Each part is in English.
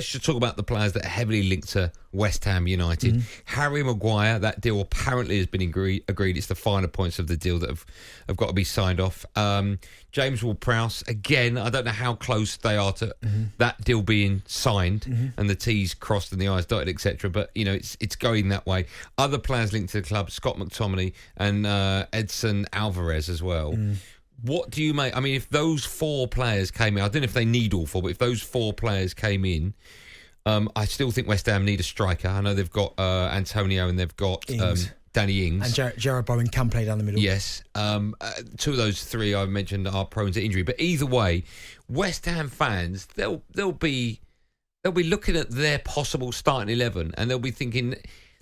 let's just talk about the players that are heavily linked to West Ham United. Harry Maguire, that deal apparently has been agreed. It's the finer points of the deal that have got to be signed off. James Ward-Prowse, again, I don't know how close they are to that deal being signed and the T's crossed and the I's dotted, etc. But, it's going that way. Other players linked to the club, Scott McTominay and Edson Alvarez as well. What do you make? I mean, if those 4 players came in, I don't know if they need all 4, but if those 4 players came in, I still think West Ham need a striker. I know they've got Antonio and they've got Danny Ings. And Jarrod Bowen can play down the middle. Yes. 2 of those 3 I mentioned are prone to injury. But either way, West Ham fans, they'll be looking at their possible starting 11 and they'll be thinking,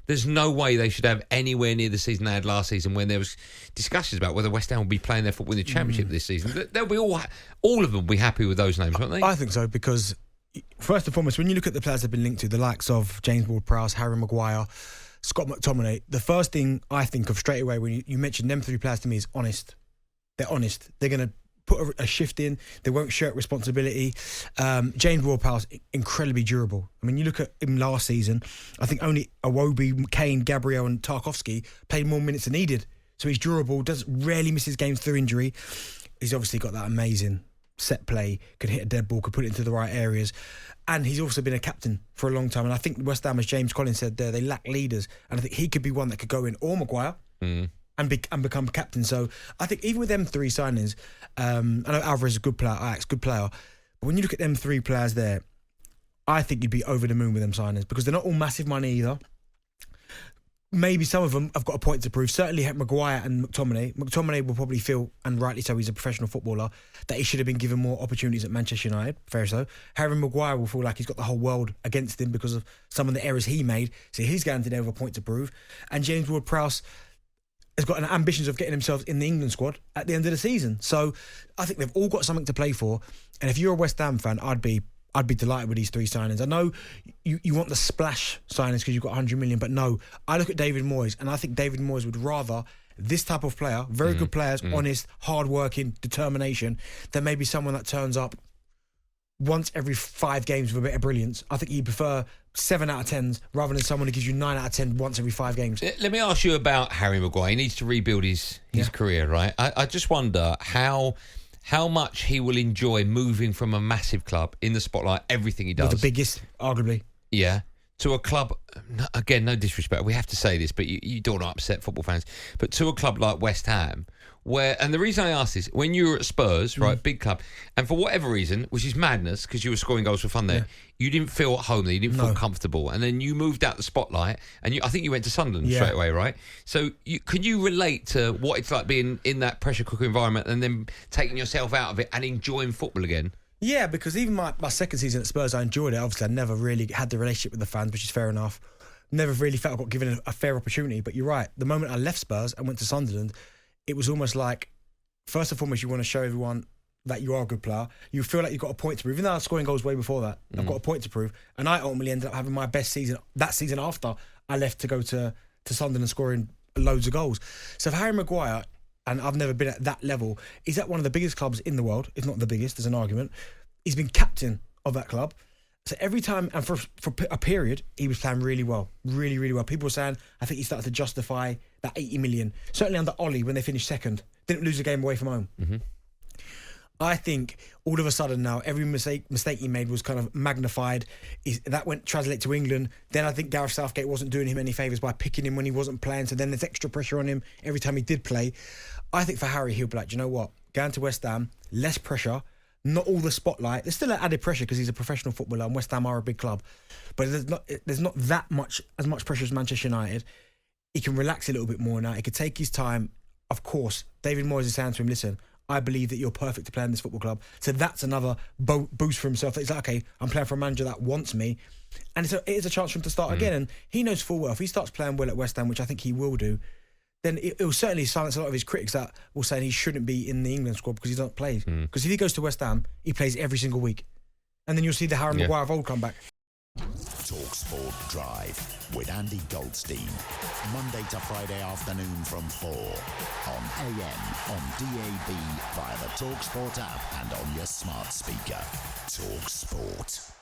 there's no way they should have anywhere near the season they had last season when there was discussions about whether West Ham will be playing their football in the Championship this season. They'll be all of them will be happy with those names, won't they? I think so, because first and foremost, when you look at the players they've been linked to, the likes of James Ward-Prowse, Harry Maguire, Scott McTominay, the first thing I think of straight away when you mention them 3 players to me is honest. They're honest. They're going to put a shift in. They won't shirk responsibility. James Ward-Prowse, incredibly durable. I mean, you look at him last season, I think only Iwobi, Kane, Gabriel and Tarkowski played more minutes than needed. So he's durable, rarely misses games through injury. He's obviously got that amazing set play, could hit a dead ball, could put it into the right areas. And he's also been a captain for a long time. And I think West Ham, as James Collins said there, they lack leaders. And I think he could be one that could go in, or Maguire, and become captain. So I think even with them 3 signings, I know Alvarez is a good player, Ajax, good player. But when you look at them 3 players there, I think you'd be over the moon with them signings because they're not all massive money either. Maybe some of them have got a point to prove. Certainly Maguire and McTominay. McTominay will probably feel, and rightly so, he's a professional footballer, that he should have been given more opportunities at Manchester United. Fair so. Harry Maguire will feel like he's got the whole world against him because of some of the errors he made. So he's going to there with a point to prove. And James Ward-Prowse has got an ambitions of getting himself in the England squad at the end of the season. So I think they've all got something to play for. And if you're a West Ham fan, I'd be delighted with these 3 signings. I know you want the splash signings because you've got 100 million, but no, I look at David Moyes and I think David Moyes would rather this type of player, very good players, honest, hard-working, determination, than maybe someone that turns up once every 5 games with a bit of brilliance. I think he'd prefer 7 out of 10s rather than someone who gives you 9 out of 10 once every 5 games. Let me ask you about Harry Maguire. He needs to rebuild his career, right? I just wonder how much he will enjoy moving from a massive club in the spotlight, everything he does. The biggest, arguably. Yeah. To a club, again, no disrespect, we have to say this, but you don't want to upset football fans, but to a club like West Ham, and the reason I ask this, when you were at Spurs, right, big club, and for whatever reason, which is madness, because you were scoring goals for fun there, you didn't feel at home there, you didn't feel comfortable, and then you moved out the spotlight, and I think you went to Sunderland straight away, right? So can you relate to what it's like being in that pressure cooker environment and then taking yourself out of it and enjoying football again? Yeah, because even my second season at Spurs, I enjoyed it. Obviously, I never really had the relationship with the fans, which is fair enough. Never really felt I got given a fair opportunity. But you're right. The moment I left Spurs and went to Sunderland, it was almost like, first and foremost, you want to show everyone that you are a good player. You feel like you've got a point to prove. Even though I was scoring goals way before that, I've got a point to prove. And I ultimately ended up having my best season that season after I left to go to Sunderland and scoring loads of goals. So for Harry Maguire, and I've never been at that level, he's at one of the biggest clubs in the world, if not the biggest, there's an argument. He's been captain of that club. So every time, and for a period, he was playing really well. Really, really well. People were saying, I think he started to justify that 80 million. Certainly under Ollie, when they finished second. Didn't lose a game away from home. I think all of a sudden now, every mistake he made was kind of magnified. That went translate to England. Then I think Gareth Southgate wasn't doing him any favours by picking him when he wasn't playing. So then there's extra pressure on him every time he did play. I think for Harry, he'll be like, do you know what? Going to West Ham, less pressure, not all the spotlight. There's still added pressure because he's a professional footballer and West Ham are a big club. But there's not as much pressure as Manchester United. He can relax a little bit more now. He could take his time. Of course, David Moyes is saying to him, listen, I believe that you're perfect to play in this football club. So that's another boost for himself. He's like, okay, I'm playing for a manager that wants me. And it is a chance for him to start again. And he knows full well, if he starts playing well at West Ham, which I think he will do, then it will certainly silence a lot of his critics that will say he shouldn't be in the England squad because he doesn't play. Because if he goes to West Ham, he plays every single week. And then you'll see the Harry Maguire of old come back. talkSPORT Drive with Andy Goldstein. Monday to Friday afternoon from 4 on AM, on DAB, via the talkSPORT app and on your smart speaker. talkSPORT.